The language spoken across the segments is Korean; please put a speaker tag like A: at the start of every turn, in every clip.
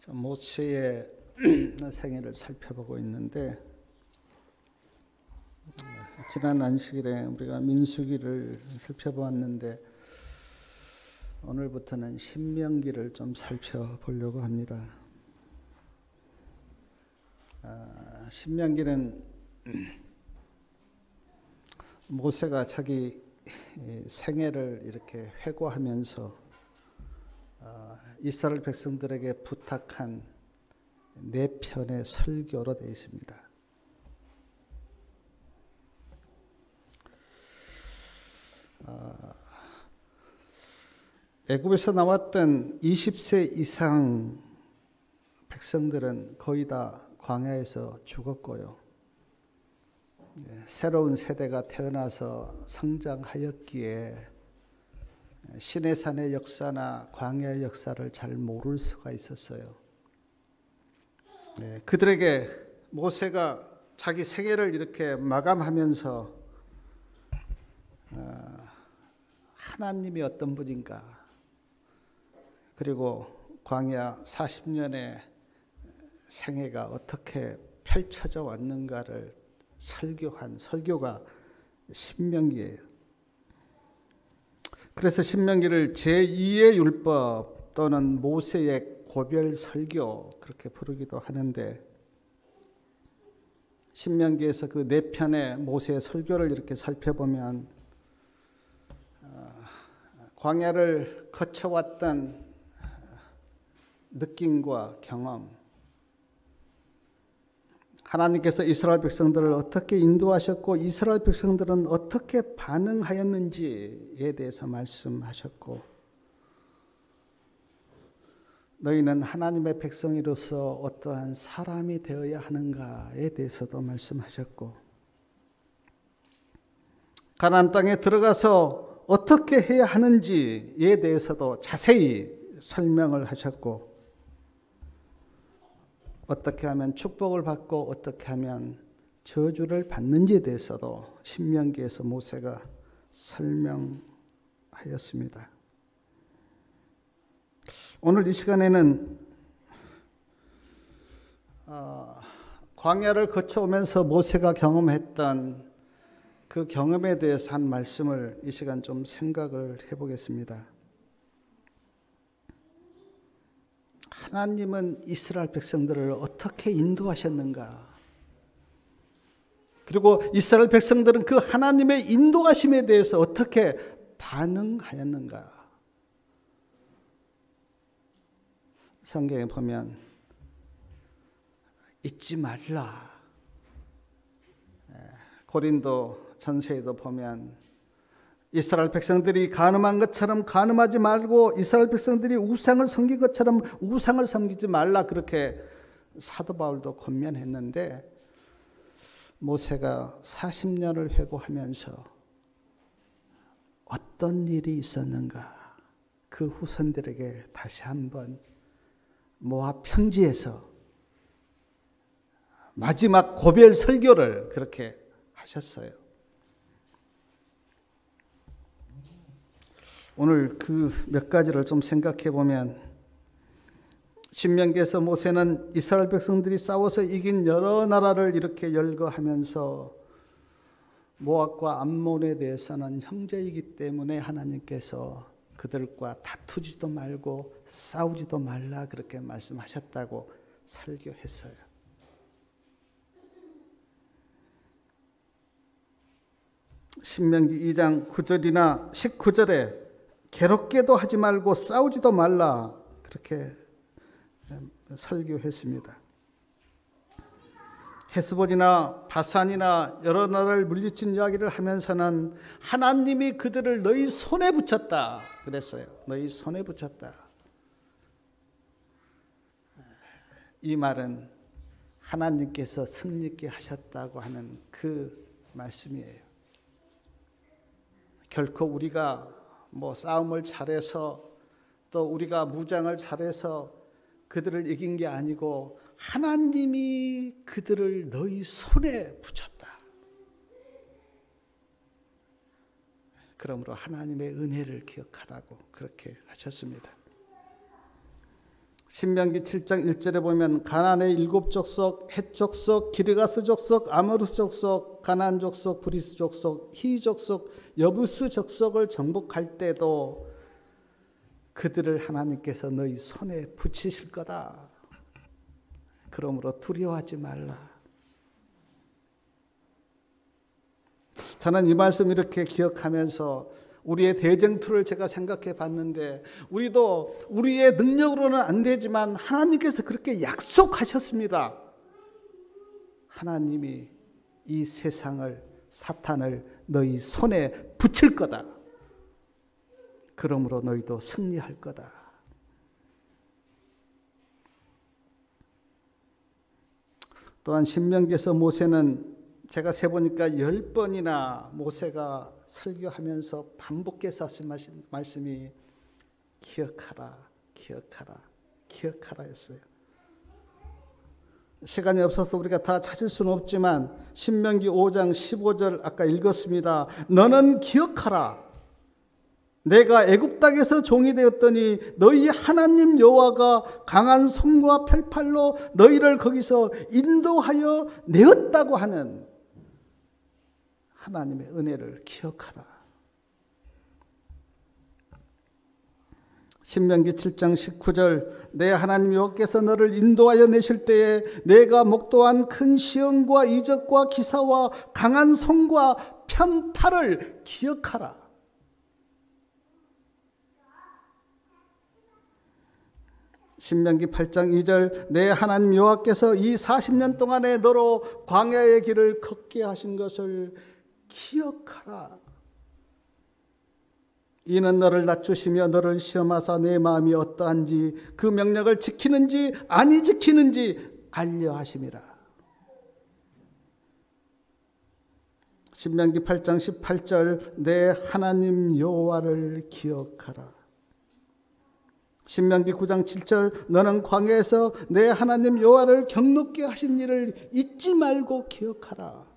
A: 모세의 생애를 살펴보고 있는데, 지난 안식일에 우리가 민수기를 살펴보았는데 오늘부터는 신명기를 좀 살펴보려고 합니다. 신명기는 모세가 자기 생애를 이렇게 회고하면서 이스라엘 백성들에게 부탁한 4편의 설교로 되어 있습니다. 애굽에서 나왔던 20세 이상 백성들은 거의 다 광야에서 죽었고요. 새로운 세대가 태어나서 성장하였기에 시내산의 역사나 광야의 역사를 잘 모를 수가 있었어요. 그들에게 모세가 자기 생애를 이렇게 마감하면서 하나님이 어떤 분인가, 그리고 광야 40년의 생애가 어떻게 펼쳐져 왔는가를 설교한 설교가 신명기예요. 그래서 신명기를 제2의 율법 또는 모세의 고별 설교 그렇게 부르기도 하는데, 신명기에서 그 4편의 모세의 설교를 이렇게 살펴보면 광야를 거쳐왔던 느낌과 경험, 하나님께서 이스라엘 백성들을 어떻게 인도하셨고 이스라엘 백성들은 어떻게 반응하였는지에 대해서 말씀하셨고, 너희는 하나님의 백성으로서 어떠한 사람이 되어야 하는가에 대해서도 말씀하셨고, 가나안 땅에 들어가서 어떻게 해야 하는지에 대해서도 자세히 설명을 하셨고, 어떻게 하면 축복을 받고 어떻게 하면 저주를 받는지에 대해서도 신명기에서 모세가 설명하였습니다. 오늘 이 시간에는 광야를 거쳐오면서 모세가 경험했던 그 경험에 대해서 한 말씀을 이 시간 좀 생각을 해보겠습니다. 하나님은 이스라엘 백성들을 어떻게 인도하셨는가? 그리고 이스라엘 백성들은 그 하나님의 인도하심에 대해서 어떻게 반응하였는가? 성경에 보면 잊지 말라. 고린도 전서에도 보면 이스라엘 백성들이 간음한 것처럼 간음하지 말고 이스라엘 백성들이 우상을 섬긴 것처럼 우상을 섬기지 말라, 그렇게 사도 바울도 권면했는데, 모세가 40년을 회고하면서 어떤 일이 있었는가, 그 후손들에게 다시 한번 모압 평지에서 마지막 고별 설교를 그렇게 하셨어요. 오늘 그 몇 가지를 좀 생각해 보면, 신명기에서 모세는 이스라엘 백성들이 싸워서 이긴 여러 나라를 이렇게 열거하면서 모압과 암몬에 대해서는 형제이기 때문에 하나님께서 그들과 다투지도 말고 싸우지도 말라 그렇게 말씀하셨다고 설교했어요. 신명기 2장 9절이나 19절에 괴롭게도 하지 말고 싸우지도 말라 그렇게 설교했습니다. 헤스본이나 바산이나 여러 나라를 물리친 이야기를 하면서는 하나님이 그들을 너희 손에 붙였다 그랬어요. 너희 손에 붙였다. 이 말은 하나님께서 승리케 하셨다고 하는 그 말씀이에요. 결코 우리가 싸움을 잘해서 또 우리가 무장을 잘해서 그들을 이긴 게 아니고 하나님이 그들을 너희 손에 붙였다. 그러므로 하나님의 은혜를 기억하라고 그렇게 하셨습니다. 신명기 7장 1절에 보면 가나안의 7족속, 헷 족속, 기르가스 족속, 아모르스 족속, 가나안 족속, 브리스 족속, 히 족속, 여부스 족속을 정복할 때도 그들을 하나님께서 너희 손에 붙이실 거다. 그러므로 두려워하지 말라. 저는 이 말씀 이렇게 기억하면서 우리의 대쟁투를 제가 생각해 봤는데 우리도 우리의 능력으로는 안 되지만 하나님께서 그렇게 약속하셨습니다. 하나님이 이 세상을 사탄을 너희 손에 붙일 거다. 그러므로 너희도 승리할 거다. 또한 신명기에서 모세는 제가 세보니까 10번이나 모세가 설교하면서 반복해서 하신 말씀이 기억하라, 기억하라, 기억하라 했어요. 시간이 없어서 우리가 다 찾을 수는 없지만 신명기 5장 15절 아까 읽었습니다. 너는 기억하라. 내가 애굽 땅에서 종이 되었더니 너희 하나님 여호와가 강한 손과 펼팔로 너희를 거기서 인도하여 내었다고 하는 하나님의 은혜를 기억하라. 신명기 7장 19절 내 하나님 여호와께서 너를 인도하여 내실 때에 내가 목도한 큰 시험과 이적과 기사와 강한 손과 편팔을 기억하라. 신명기 8장 2절 내 하나님 여호와께서 이 40년 동안에 너로 광야의 길을 걷게 하신 것을 기억하라. 이는 너를 낮추시며 너를 시험하사 내 마음이 어떠한지 그 명령을 지키는지 아니 지키는지 알려 하심이라. 신명기 8장 18절 내 하나님 여호와를 기억하라. 신명기 9장 7절 너는 광야에서 내 하나님 여호와를 경노케 하신 일을 잊지 말고 기억하라.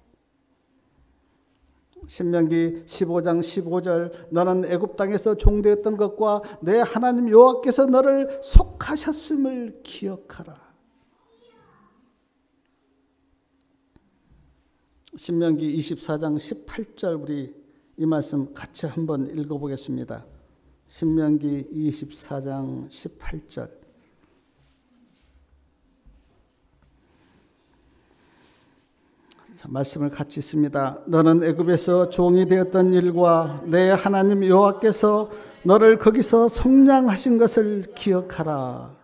A: 신명기 15장 15절 너는 애굽 땅에서 종되었던 것과 내 하나님 여호와께서 너를 속하셨음을 기억하라. 신명기 24장 18절 우리 이 말씀 같이 한번 읽어보겠습니다. 신명기 24장 18절 자, 말씀을 같이 읽습니다. 너는 애굽에서 종이 되었던 일과 내 하나님 여호와께서 너를 거기서 속량하신 것을 기억하라.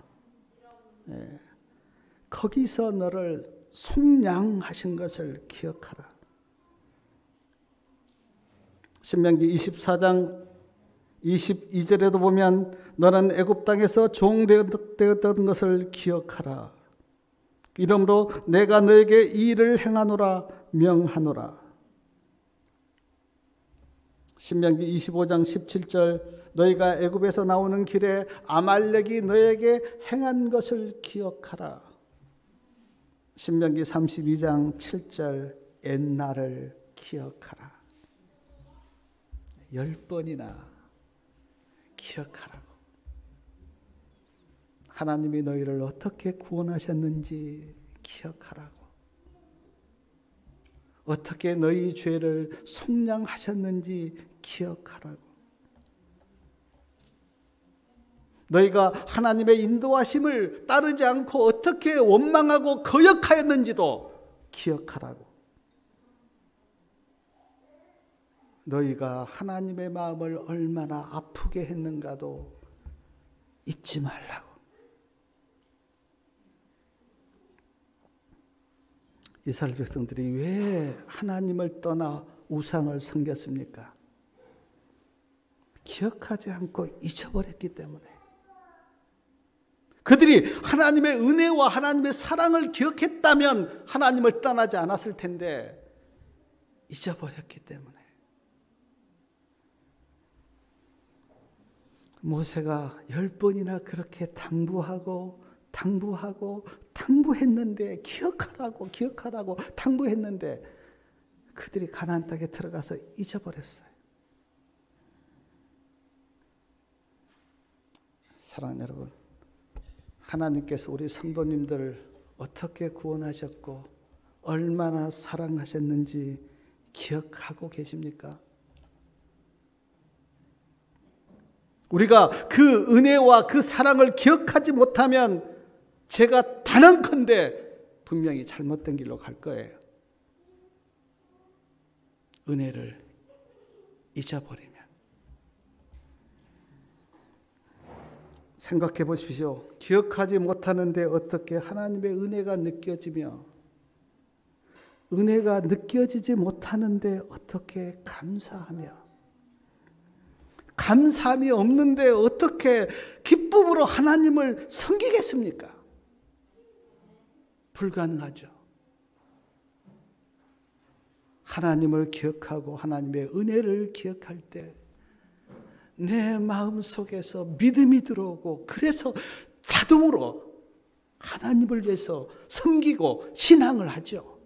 A: 네. 거기서 너를 속량하신 것을 기억하라. 신명기 24장 22절에도 보면 너는 애굽 땅에서 종 되었던 것을 기억하라. 이러므로 내가 너에게 이 일을 행하노라 명하노라. 신명기 25장 17절 너희가 애굽에서 나오는 길에 아말렉이 너에게 행한 것을 기억하라. 신명기 32장 7절 옛날을 기억하라. 10번이나 기억하라고. 하나님이 너희를 어떻게 구원하셨는지 기억하라고. 어떻게 너희 죄를 속량하셨는지 기억하라고. 너희가 하나님의 인도하심을 따르지 않고 어떻게 원망하고 거역하였는지도 기억하라고. 너희가 하나님의 마음을 얼마나 아프게 했는가도 잊지 말라고. 이스라엘 백성들이 왜 하나님을 떠나 우상을 섬겼습니까? 기억하지 않고 잊어버렸기 때문에. 그들이 하나님의 은혜와 하나님의 사랑을 기억했다면 하나님을 떠나지 않았을 텐데 잊어버렸기 때문에. 모세가 10번이나 그렇게 당부했는데 기억하라고 당부했는데 그들이 가나안 땅에 들어가서 잊어버렸어요. 사랑하는 여러분, 하나님께서 우리 성도님들을 어떻게 구원하셨고 얼마나 사랑하셨는지 기억하고 계십니까? 우리가 그 은혜와 그 사랑을 기억하지 못하면 제가 단언컨대 분명히 잘못된 길로 갈 거예요. 은혜를 잊어버리면. 생각해 보십시오. 기억하지 못하는데 어떻게 하나님의 은혜가 느껴지며, 은혜가 느껴지지 못하는데 어떻게 감사하며, 감사함이 없는데 어떻게 기쁨으로 하나님을 섬기겠습니까? 불가능하죠. 하나님을 기억하고 하나님의 은혜를 기억할 때 내 마음 속에서 믿음이 들어오고, 그래서 자동으로 하나님을 위해서 섬기고 신앙을 하죠.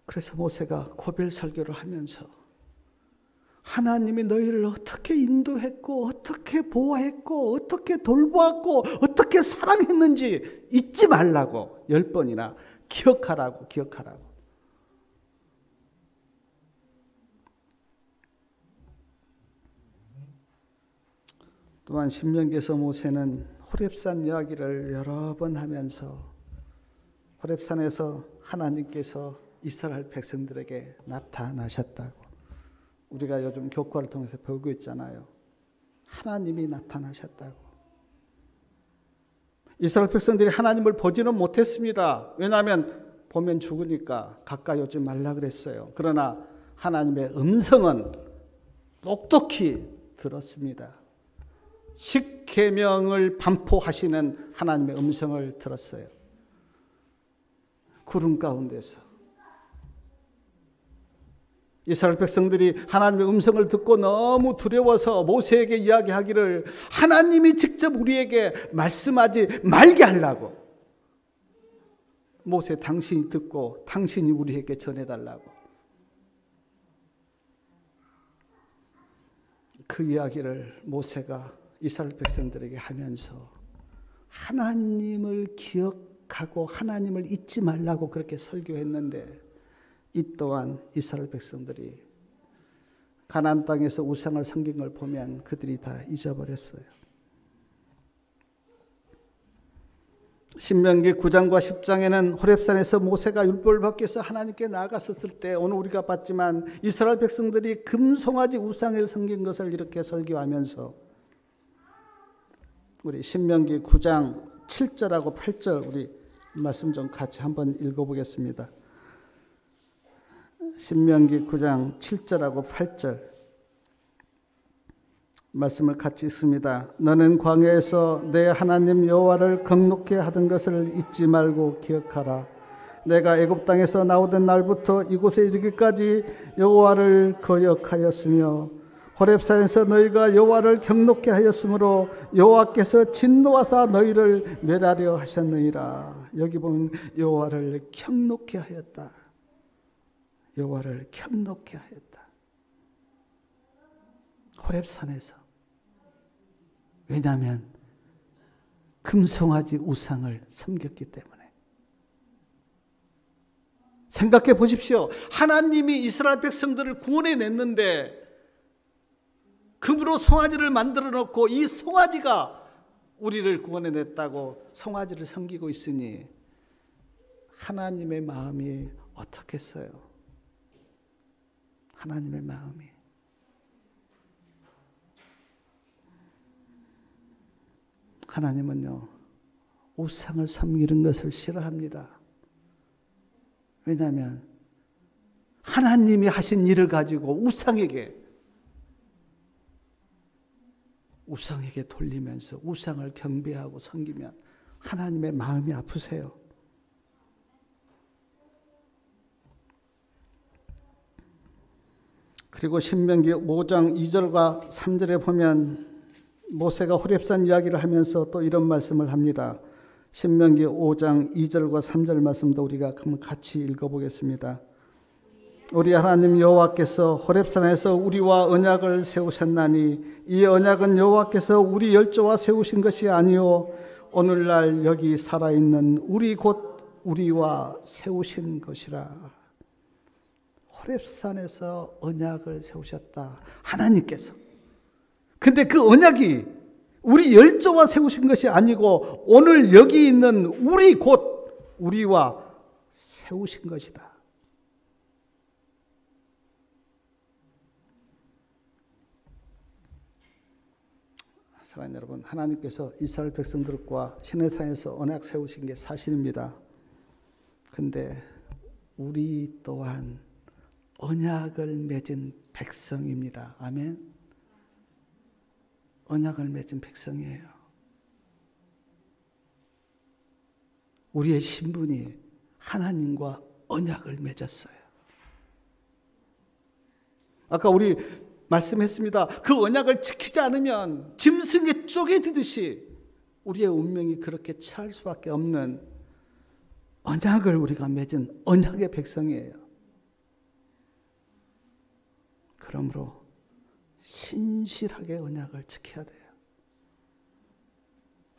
A: 그래서 모세가 고별 설교를 하면서 하나님이 너희를 어떻게 인도했고 어떻게 보호했고 어떻게 돌보았고 어떻게 사랑했는지 잊지 말라고 10번이나 기억하라고. 또한 신명기에서 모세는 호렙산 이야기를 여러 번 하면서 호렙산에서 하나님께서 이스라엘 백성들에게 나타나셨다고, 우리가 요즘 교과를 통해서 배우고 있잖아요. 하나님이 나타나셨다고. 이스라엘 백성들이 하나님을 보지는 못했습니다. 왜냐하면 보면 죽으니까 가까이 오지 말라 그랬어요. 그러나 하나님의 음성은 똑똑히 들었습니다. 십계명을 반포하시는 하나님의 음성을 들었어요. 구름 가운데서. 이스라엘 백성들이 하나님의 음성을 듣고 너무 두려워서 모세에게 이야기하기를 하나님이 직접 우리에게 말씀하지 말게 하려고. 모세, 당신이 듣고 당신이 우리에게 전해달라고. 그 이야기를 모세가 이스라엘 백성들에게 하면서 하나님을 기억하고 하나님을 잊지 말라고 그렇게 설교했는데, 이 또한 이스라엘 백성들이 가나안 땅에서 우상을 섬긴 걸 보면 그들이 다 잊어버렸어요. 신명기 9장과 10장에는 호렙산에서 모세가 율법을 받기 위해서 하나님께 나아갔었을 때, 오늘 우리가 봤지만 이스라엘 백성들이 금송아지 우상을 섬긴 것을 이렇게 설교하면서, 우리 신명기 9장 7절하고 8절 우리 말씀 좀 같이 한번 읽어보겠습니다. 신명기 9장 7절하고 8절 말씀을 같이 읽습니다. 너는 광야에서 내 하나님 여호와를 경노케 하던 것을 잊지 말고 기억하라. 내가 애굽 땅에서 나오던 날부터 이곳에 이르기까지 여호와를 거역하였으며 호렙산에서 너희가 여호와를 경노케 하였으므로 여호와께서 진노하사 너희를 멸하려 하셨느니라. 여기 보면 여호와를 경노케 하였다. 여호와를 경노케 하였다. 호렙산에서. 왜냐하면 금송아지 우상을 섬겼기 때문에. 생각해 보십시오. 하나님이 이스라엘 백성들을 구원해냈는데 금으로 송아지를 만들어 놓고 이 송아지가 우리를 구원해냈다고 송아지를 섬기고 있으니 하나님의 마음이 어떻겠어요? 하나님의 마음이. 하나님은요, 우상을 섬기는 것을 싫어합니다. 왜냐하면 하나님이 하신 일을 가지고 우상에게 돌리면서 우상을 경배하고 섬기면 하나님의 마음이 아프세요. 그리고 신명기 5장 2절과 3절에 보면 모세가 호렙산 이야기를 하면서 또 이런 말씀을 합니다. 신명기 5장 2절과 3절 말씀도 우리가 한번 같이 읽어보겠습니다. 우리 하나님 여호와께서 호렙산에서 우리와 언약을 세우셨나니 이 언약은 여호와께서 우리 열조와 세우신 것이 아니요 오늘날 여기 살아있는 우리 곧 우리와 세우신 것이라. 호렙산에서 언약을 세우셨다, 하나님께서. 근데 그 언약이 우리 열조와 세우신 것이 아니고 오늘 여기 있는 우리 곧 우리와 세우신 것이다. 사랑하는 여러분, 하나님께서 이스라엘 백성들과 시내산에서 언약 세우신 게 사실입니다. 근데 우리 또한 언약을 맺은 백성입니다. 아멘. 언약을 맺은 백성이에요. 우리의 신분이 하나님과 언약을 맺었어요. 아까 우리 말씀했습니다. 그 언약을 지키지 않으면 짐승에 쪼개지듯이 우리의 운명이 그렇게 처할 수밖에 없는 언약을 우리가 맺은 언약의 백성이에요. 그러므로 신실하게 언약을 지켜야 돼요.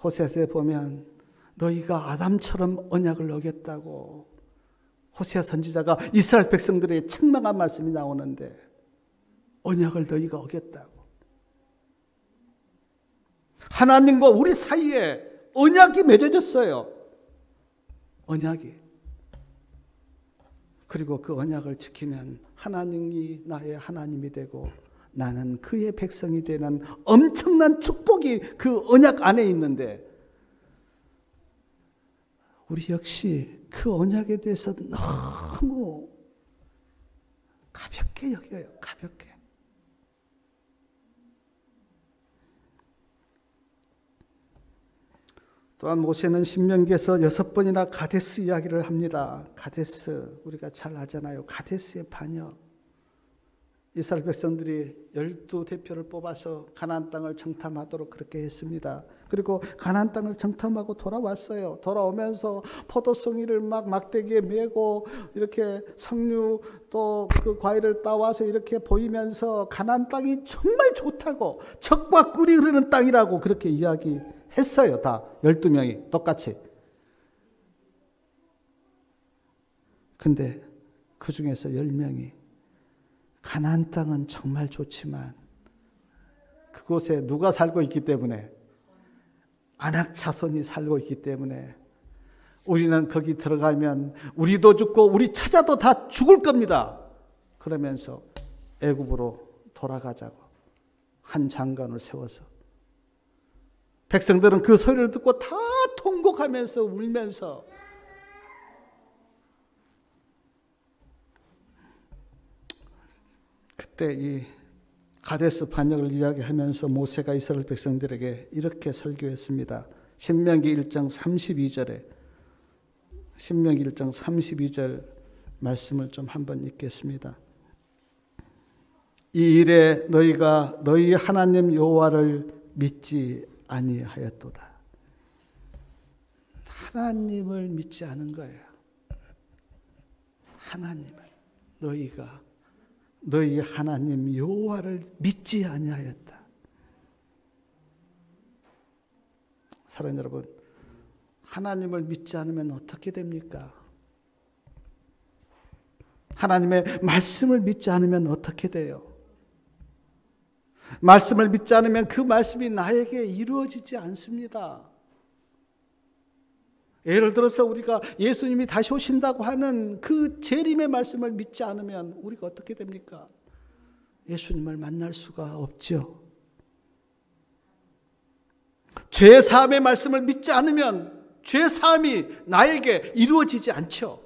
A: 호세아서에 보면 너희가 아담처럼 언약을 어겼다고 호세아 선지자가 이스라엘 백성들에게 책망한 말씀이 나오는데 언약을 너희가 어겼다고. 하나님과 우리 사이에 언약이 맺어졌어요. 언약이. 그리고 그 언약을 지키면 하나님이 나의 하나님이 되고 나는 그의 백성이 되는 엄청난 축복이 그 언약 안에 있는데 우리 역시 그 언약에 대해서 너무 가볍게 여겨요. 가볍게. 또한 모세는 신명기에서 6번이나 가데스 이야기를 합니다. 가데스, 우리가 잘 아잖아요. 가데스의 반역. 이스라엘 백성들이 12대표를 뽑아서 가나안 땅을 정탐하도록 그렇게 했습니다. 그리고 가나안 땅을 정탐하고 돌아왔어요. 돌아오면서 포도송이를 막 막대기에 메고 이렇게 석류 또 그 과일을 따와서 이렇게 보이면서 가나안 땅이 정말 좋다고, 젖과 꿀이 흐르는 땅이라고 그렇게 이야기했어요. 다 12명이 똑같이. 근데 그 중에서 10명이 가나안 땅은 정말 좋지만 그곳에 누가 살고 있기 때문에, 아낙 자손이 살고 있기 때문에 우리는 거기 들어가면 우리도 죽고 우리 처자도 다 죽을 겁니다. 그러면서 애굽으로 돌아가자고 한 장관을 세워서 백성들은 그 소리를 듣고 다 통곡하면서 울면서 그때 이 가데스 반역을 이야기하면서 모세가 이스라엘 백성들에게 이렇게 설교했습니다. 신명기 1장 32절에 신명기 1장 32절 말씀을 좀 한번 읽겠습니다. 이 일에 너희가 너희 하나님 여호와를 믿지 아니하였도다. 하나님을 믿지 않은 거예요. 하나님을. 너희가 너희 하나님 여호와를 믿지 아니하였다. 사랑하는 여러분, 하나님을 믿지 않으면 어떻게 됩니까? 하나님의 말씀을 믿지 않으면 어떻게 돼요? 말씀을 믿지 않으면 그 말씀이 나에게 이루어지지 않습니다. 예를 들어서 우리가 예수님이 다시 오신다고 하는 그 재림의 말씀을 믿지 않으면 우리가 어떻게 됩니까? 예수님을 만날 수가 없죠. 죄사함의 말씀을 믿지 않으면 죄사함이 나에게 이루어지지 않죠.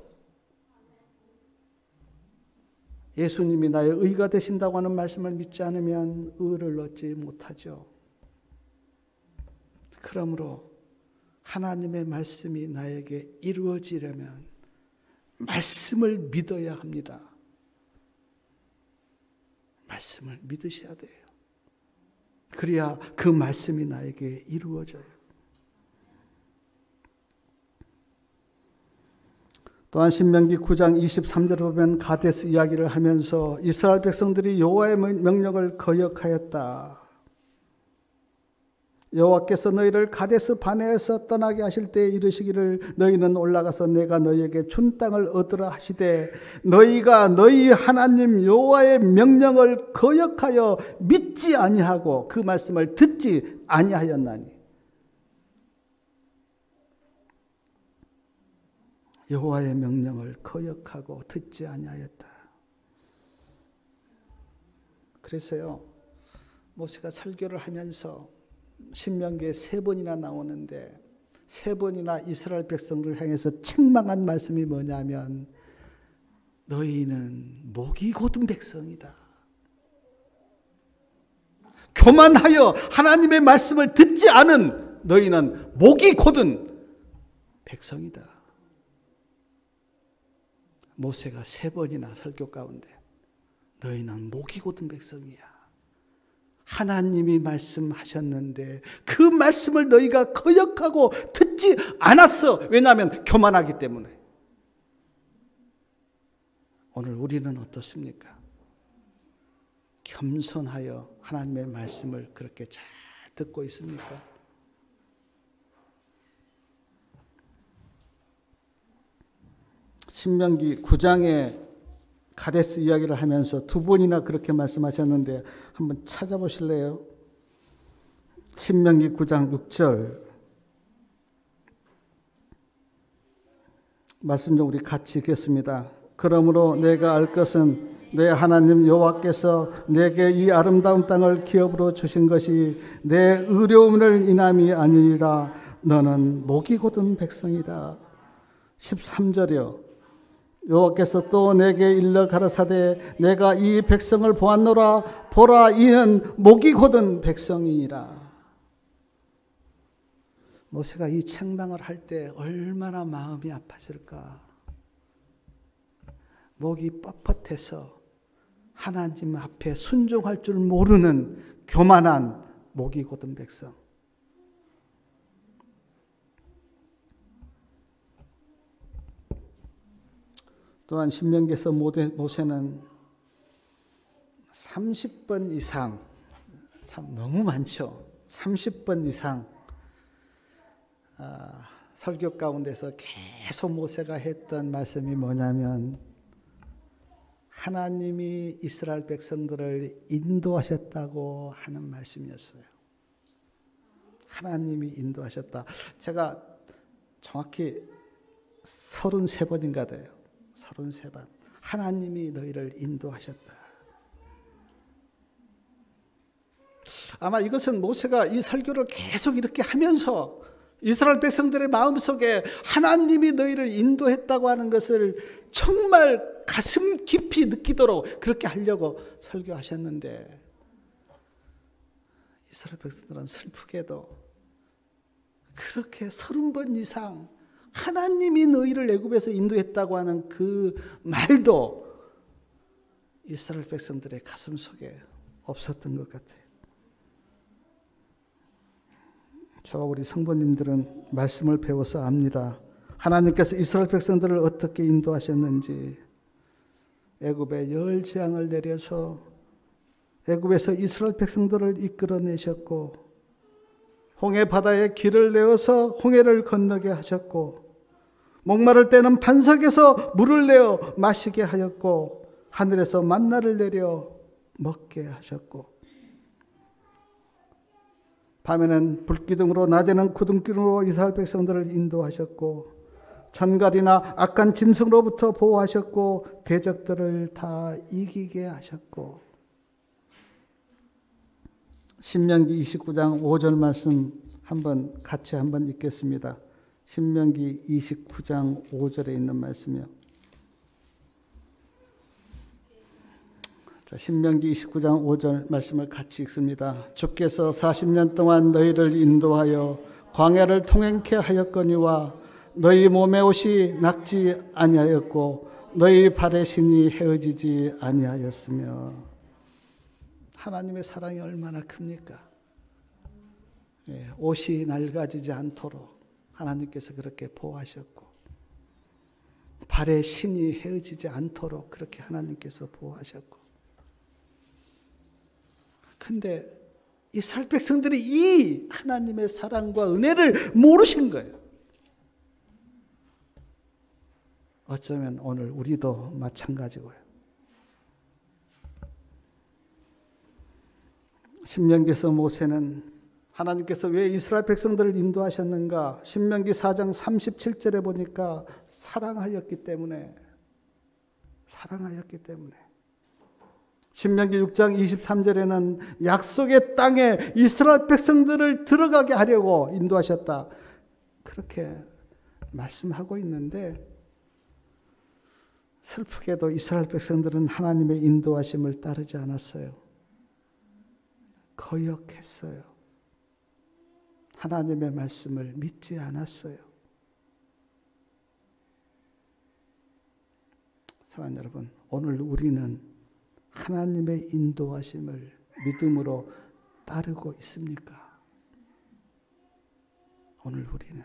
A: 예수님이 나의 의가 되신다고 하는 말씀을 믿지 않으면 의를 얻지 못하죠. 그러므로 하나님의 말씀이 나에게 이루어지려면 말씀을 믿어야 합니다. 말씀을 믿으셔야 돼요. 그래야 그 말씀이 나에게 이루어져요. 또한 신명기 9장 23절에 보면 가데스 이야기를 하면서 이스라엘 백성들이 여호와의 명령을 거역하였다. 여호와께서 너희를 가데스 바네에서 떠나게 하실 때 이르시기를 너희는 올라가서 내가 너희에게 준 땅을 얻으라 하시되 너희가 너희 하나님 여호와의 명령을 거역하여 믿지 아니하고 그 말씀을 듣지 아니하였나니. 여호와의 명령을 거역하고 듣지 아니하였다. 그래서요, 모세가 설교를 하면서 신명기에 3번이나 나오는데 3번이나 이스라엘 백성들을 향해서 책망한 말씀이 뭐냐면 너희는 목이 곧은 백성이다. 교만하여 하나님의 말씀을 듣지 않은 너희는 목이 곧은 백성이다. 모세가 3번이나 설교 가운데 너희는 목이 곧은 백성이야. 하나님이 말씀하셨는데 그 말씀을 너희가 거역하고 듣지 않았어. 왜냐하면 교만하기 때문에. 오늘 우리는 어떻습니까? 겸손하여 하나님의 말씀을 그렇게 잘 듣고 있습니까? 신명기 9장에 가데스 이야기를 하면서 2번이나 그렇게 말씀하셨는데 한번 찾아보실래요? 신명기 9장 6절 말씀 좀 우리 같이 읽겠습니다. 그러므로 내가 알 것은 내 하나님 여호와께서 내게 이 아름다운 땅을 기업으로 주신 것이 내 의로움을 인함이 아니라 너는 목이 곧은 백성이다. 13절이요. 여호와께서 또 내게 일러 가라사대 내가 이 백성을 보았노라 보라 이는 목이 곧은 백성이니라. 모세가 이 책망을 할 때 얼마나 마음이 아팠을까. 목이 뻣뻣해서 하나님 앞에 순종할 줄 모르는 교만한 목이 곧은 백성. 또한 신명기에서 모세는 30번 이상, 참 너무 많죠. 30번 이상 설교 가운데서 계속 모세가 했던 말씀이 뭐냐면 하나님이 이스라엘 백성들을 인도하셨다고 하는 말씀이었어요. 하나님이 인도하셨다. 제가 정확히 33번인가 돼요. 33번. 하나님이 너희를 인도하셨다. 아마 이것은 모세가 이 설교를 계속 이렇게 하면서 이스라엘 백성들의 마음속에 하나님이 너희를 인도했다고 하는 것을 정말 가슴 깊이 느끼도록 그렇게 하려고 설교하셨는데 이스라엘 백성들은 슬프게도 그렇게 30번 이상 하나님이 너희를 애굽에서 인도했다고 하는 그 말도 이스라엘 백성들의 가슴 속에 없었던 것 같아요. 저와 우리 성도님들은 말씀을 배워서 압니다. 하나님께서 이스라엘 백성들을 어떻게 인도하셨는지. 애굽에 열 재앙을 내려서 애굽에서 이스라엘 백성들을 이끌어내셨고 홍해 바다에 길을 내어서 홍해를 건너게 하셨고 목마를 때는 반석에서 물을 내어 마시게 하였고 하늘에서 만나를 내려 먹게 하셨고 밤에는 불기둥으로 낮에는 구름기둥으로 이스라엘 백성들을 인도하셨고 전갈이나 악한 짐승으로부터 보호하셨고 대적들을 다 이기게 하셨고 신명기 29장 5절 말씀 같이 한번 읽겠습니다. 신명기 29장 5절에 있는 말씀이요. 자, 신명기 29장 5절 말씀을 같이 읽습니다. 주께서 40년 동안 너희를 인도하여 광야를 통행케 하였거니와 너희 몸의 옷이 낙지 아니하였고 너희 발의 신이 헤어지지 아니하였으며. 하나님의 사랑이 얼마나 큽니까? 옷이 낡아지지 않도록 하나님께서 그렇게 보호하셨고 발의 신이 헤어지지 않도록 그렇게 하나님께서 보호하셨고, 근데 이스라엘 백성들이 이 하나님의 사랑과 은혜를 모르신 거예요. 어쩌면 오늘 우리도 마찬가지고요. 신명기에서 모세는 하나님께서 왜 이스라엘 백성들을 인도하셨는가? 신명기 4장 37절에 보니까 사랑하였기 때문에. 신명기 6장 23절에는 약속의 땅에 이스라엘 백성들을 들어가게 하려고 인도하셨다. 그렇게 말씀하고 있는데, 슬프게도 이스라엘 백성들은 하나님의 인도하심을 따르지 않았어요. 거역했어요. 하나님의 말씀을 믿지 않았어요. 사랑하는 여러분, 오늘 우리는 하나님의 인도하심을 믿음으로 따르고 있습니까? 오늘 우리는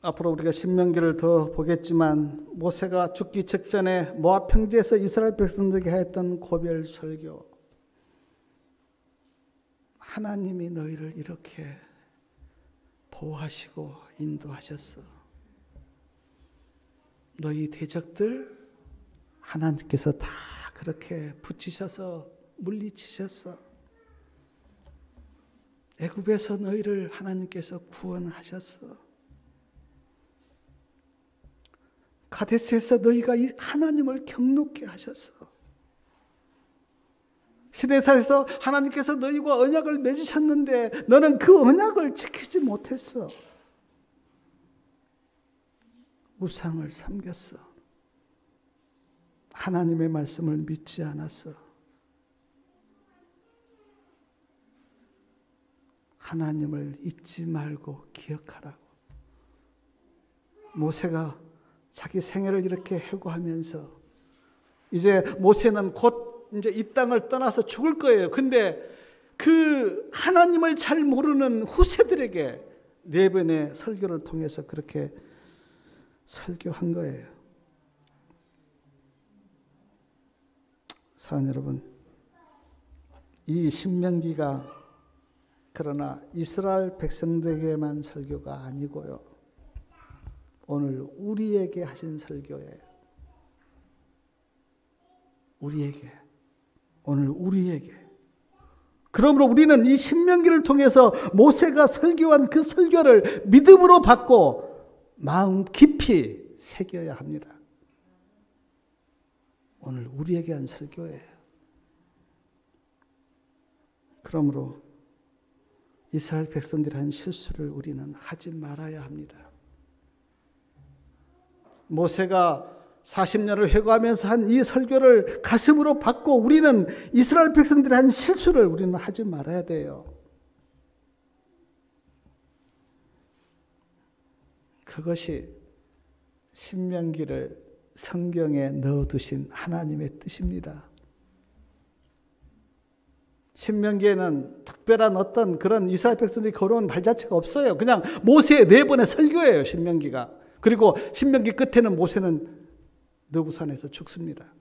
A: 앞으로 우리가 신명기를 더 보겠지만, 모세가 죽기 직전에 모압 평지에서 이스라엘 백성들에게 했던 고별 설교, 하나님이 너희를 이렇게 보호하시고 인도하셨어. 너희 대적들 하나님께서 다 그렇게 붙이셔서 물리치셨어. 애굽에서 너희를 하나님께서 구원하셨어. 가데스에서 너희가 하나님을 경노케 하셨어. 시내산에서 하나님께서 너희와 언약을 맺으셨는데 너는 그 언약을 지키지 못했어. 우상을 섬겼어. 하나님의 말씀을 믿지 않았어. 하나님을 잊지 말고 기억하라고. 모세가 자기 생애를 이렇게 회고하면서, 이제 모세는 곧 이제 이 땅을 떠나서 죽을 거예요. 근데 그 하나님을 잘 모르는 후세들에게 4번의 설교를 통해서 그렇게 설교한 거예요. 사랑하는 여러분, 이 신명기가 그러나 이스라엘 백성들에게만 설교가 아니고요, 오늘 우리에게 하신 설교예요. 오늘 우리에게. 그러므로 우리는 이 신명기를 통해서 모세가 설교한 그 설교를 믿음으로 받고 마음 깊이 새겨야 합니다. 오늘 우리에게 한 설교예요. 그러므로 이스라엘 백성들이 한 실수를 우리는 하지 말아야 합니다. 모세가 40년을 회고하면서 한 이 설교를 가슴으로 받고 우리는 이스라엘 백성들이 한 실수를 우리는 하지 말아야 돼요. 그것이 신명기를 성경에 넣어두신 하나님의 뜻입니다. 신명기에는 특별한 어떤 그런 이스라엘 백성들이 걸어온 발자취가 없어요. 그냥 모세의 4번의 설교예요, 신명기가. 그리고 신명기 끝에는 모세는 느부산에서 죽습니다.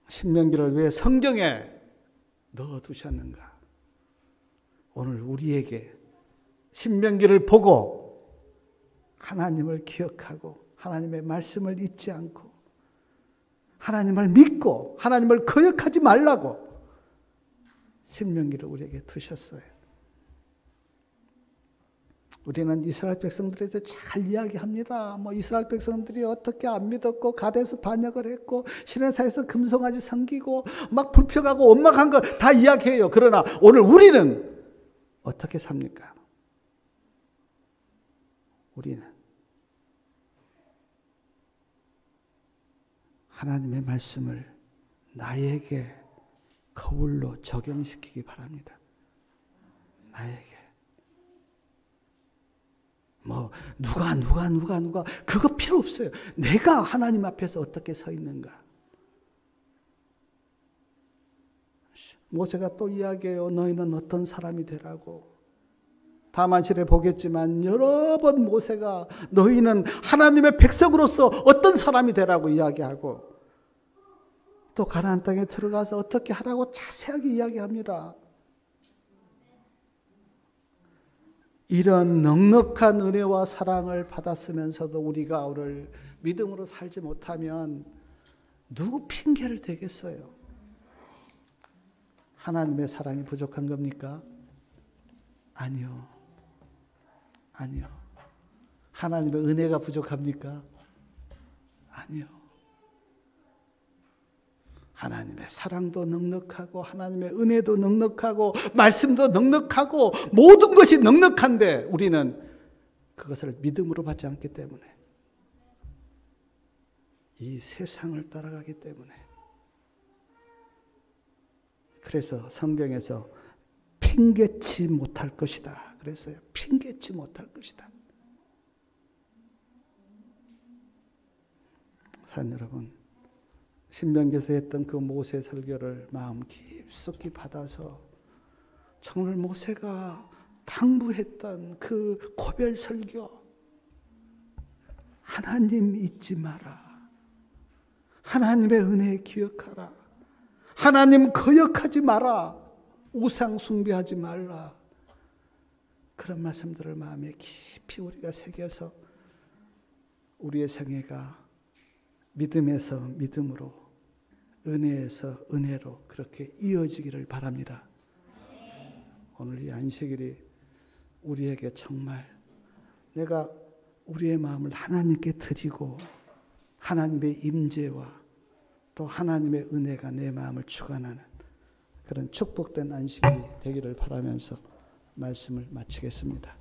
A: 신명기를 왜 성경에 넣어두셨는가? 오늘 우리에게 신명기를 보고 하나님을 기억하고 하나님의 말씀을 잊지 않고 하나님을 믿고 하나님을 거역하지 말라고 신명기를 우리에게 두셨어요. 우리는 이스라엘 백성들에 대해 잘 이야기합니다. 이스라엘 백성들이 어떻게 안 믿었고 가데스 반역을 했고 시내산에서 금송아지 섬기고 막 불평하고 원망한 거 다 이야기해요. 그러나 오늘 우리는 어떻게 삽니까? 우리는 하나님의 말씀을 나에게 거울로 적용시키기 바랍니다. 나에게. 누가 그거 필요 없어요. 내가 하나님 앞에서 어떻게 서 있는가. 모세가 또 이야기해요. 너희는 어떤 사람이 되라고. 다만 실에 보겠지만 여러 번 모세가 너희는 하나님의 백성으로서 어떤 사람이 되라고 이야기하고 또 가나안 땅에 들어가서 어떻게 하라고 자세하게 이야기합니다. 이런 넉넉한 은혜와 사랑을 받았으면서도 우리가 오늘 믿음으로 살지 못하면 누구 핑계를 대겠어요? 하나님의 사랑이 부족한 겁니까? 아니요. 아니요. 하나님의 은혜가 부족합니까? 아니요. 하나님의 사랑도 넉넉하고 하나님의 은혜도 넉넉하고 말씀도 넉넉하고 모든 것이 넉넉한데 우리는 그것을 믿음으로 받지 않기 때문에 이 세상을 따라가기 때문에 그래서 성경에서 핑계치 못할 것이다 그랬어요. 핑계치 못할 것이다. 사랑 여러분, 신명기에서 했던 그 모세 설교를 마음 깊숙이 받아서 정말 모세가 당부했던 그 고별 설교, 하나님 잊지 마라. 하나님의 은혜 기억하라. 하나님 거역하지 마라. 우상 숭배하지 말라. 그런 말씀들을 마음에 깊이 우리가 새겨서 우리의 생애가 믿음에서 믿음으로, 은혜에서 은혜로 그렇게 이어지기를 바랍니다. 오늘 이 안식일이 우리에게 정말 내가 우리의 마음을 하나님께 드리고 하나님의 임재와 또 하나님의 은혜가 내 마음을 주관하는 그런 축복된 안식일이 되기를 바라면서 말씀을 마치겠습니다.